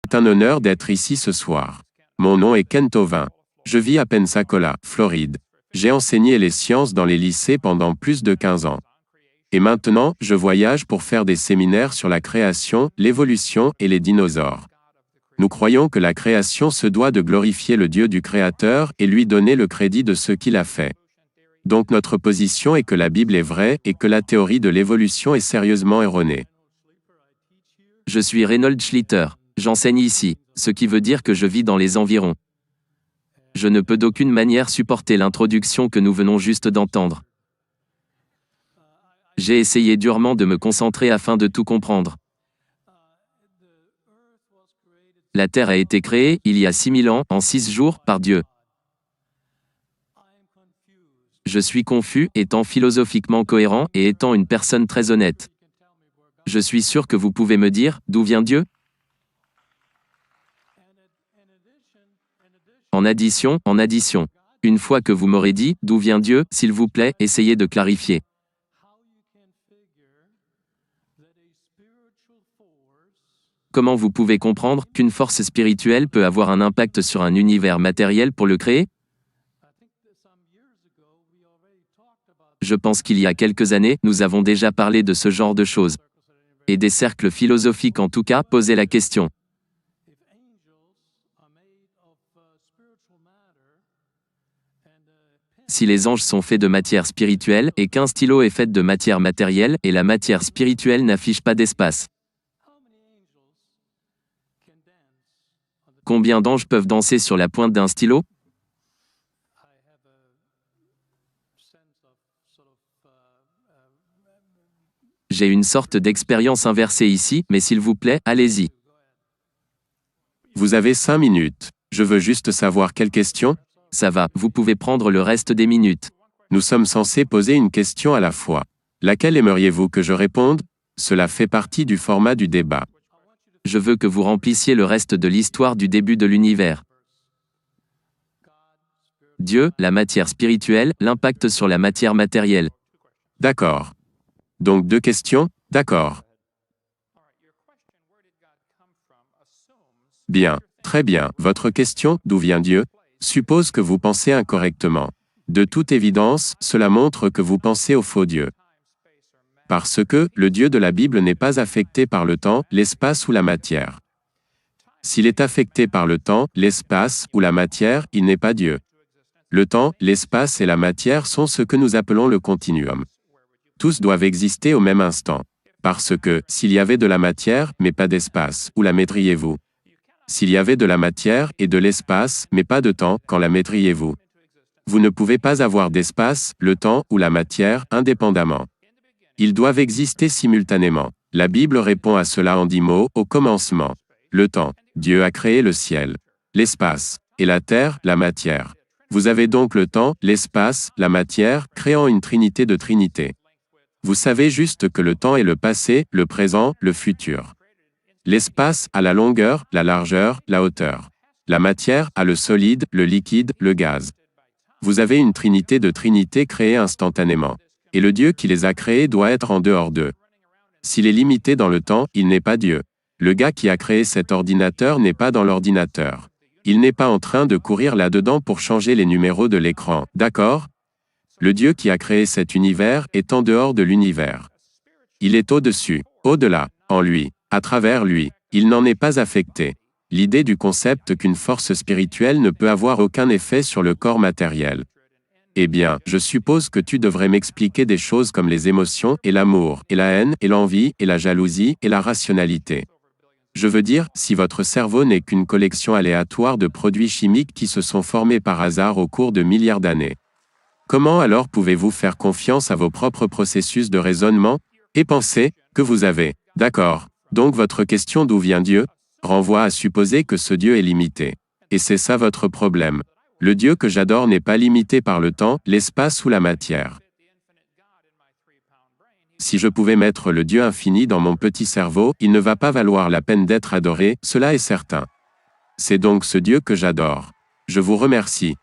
C'est un honneur d'être ici ce soir. Mon nom est Ken Tovin. Je vis à Pensacola, Floride. J'ai enseigné les sciences dans les lycées pendant plus de 15 ans. Et maintenant, je voyage pour faire des séminaires sur la création, l'évolution et les dinosaures. Nous croyons que la création se doit de glorifier le Dieu du Créateur et lui donner le crédit de ce qu'il a fait. Donc notre position est que la Bible est vraie et que la théorie de l'évolution est sérieusement erronée. Je suis Reynold Schlitter. J'enseigne ici, ce qui veut dire que je vis dans les environs. Je ne peux d'aucune manière supporter l'introduction que nous venons juste d'entendre. J'ai essayé durement de me concentrer afin de tout comprendre. La Terre a été créée, il y a 6000 ans, en 6 jours, par Dieu. Je suis confus, étant philosophiquement cohérent et étant une personne très honnête. Je suis sûr que vous pouvez me dire, d'où vient Dieu? En addition, une fois que vous m'aurez dit, d'où vient Dieu, s'il vous plaît, essayez de clarifier. Comment vous pouvez comprendre qu'une force spirituelle peut avoir un impact sur un univers matériel pour le créer? Je pense qu'il y a quelques années, nous avons déjà parlé de ce genre de choses. Et des cercles philosophiques en tout cas posaient la question. Si les anges sont faits de matière spirituelle et qu'un stylo est fait de matière matérielle et la matière spirituelle n'affiche pas d'espace. Combien d'anges peuvent danser sur la pointe d'un stylo? J'ai une sorte d'expérience inversée ici, mais s'il vous plaît, allez-y. Vous avez 5 minutes. Je veux juste savoir quelle question? Ça va, vous pouvez prendre le reste des minutes. Nous sommes censés poser une question à la fois. Laquelle aimeriez-vous que je réponde? Cela fait partie du format du débat. Je veux que vous remplissiez le reste de l'histoire du début de l'univers. Dieu, la matière spirituelle, l'impact sur la matière matérielle. D'accord. Donc 2 questions? D'accord. Bien, très bien. Votre question, d'où vient Dieu, suppose que vous pensez incorrectement. De toute évidence, cela montre que vous pensez au faux Dieu. Parce que, le Dieu de la Bible n'est pas affecté par le temps, l'espace ou la matière. S'il est affecté par le temps, l'espace ou la matière, il n'est pas Dieu. Le temps, l'espace et la matière sont ce que nous appelons le continuum. Tous doivent exister au même instant. Parce que, s'il y avait de la matière, mais pas d'espace, où la mettriez-vous? S'il y avait de la matière et de l'espace, mais pas de temps, quand la mettriez-vous? Vous ne pouvez pas avoir d'espace, le temps ou la matière, indépendamment. Ils doivent exister simultanément. La Bible répond à cela en 10 mots, au commencement. Le temps. Dieu a créé le ciel. L'espace. Et la terre, la matière. Vous avez donc le temps, l'espace, la matière, créant une trinité de trinités. Vous savez juste que le temps est le passé, le présent, le futur. L'espace a la longueur, la largeur, la hauteur. La matière a le solide, le liquide, le gaz. Vous avez une trinité de trinités créées instantanément. Et le Dieu qui les a créés doit être en dehors d'eux. S'il est limité dans le temps, il n'est pas Dieu. Le gars qui a créé cet ordinateur n'est pas dans l'ordinateur. Il n'est pas en train de courir là-dedans pour changer les numéros de l'écran, d'accord? Le Dieu qui a créé cet univers est en dehors de l'univers. Il est au-dessus, au-delà, en lui, à travers lui. Il n'en est pas affecté. L'idée du concept qu'une force spirituelle ne peut avoir aucun effet sur le corps matériel. Eh bien, je suppose que tu devrais m'expliquer des choses comme les émotions et l'amour, et la haine, et l'envie, et la jalousie, et la rationalité. Je veux dire, si votre cerveau n'est qu'une collection aléatoire de produits chimiques qui se sont formés par hasard au cours de milliards d'années. Comment alors pouvez-vous faire confiance à vos propres processus de raisonnement et penser que vous avez? D'accord. Donc votre question d'où vient Dieu renvoie à supposer que ce Dieu est limité. Et c'est ça votre problème. Le Dieu que j'adore n'est pas limité par le temps, l'espace ou la matière. Si je pouvais mettre le Dieu infini dans mon petit cerveau, il ne va pas valoir la peine d'être adoré, cela est certain. C'est donc ce Dieu que j'adore. Je vous remercie.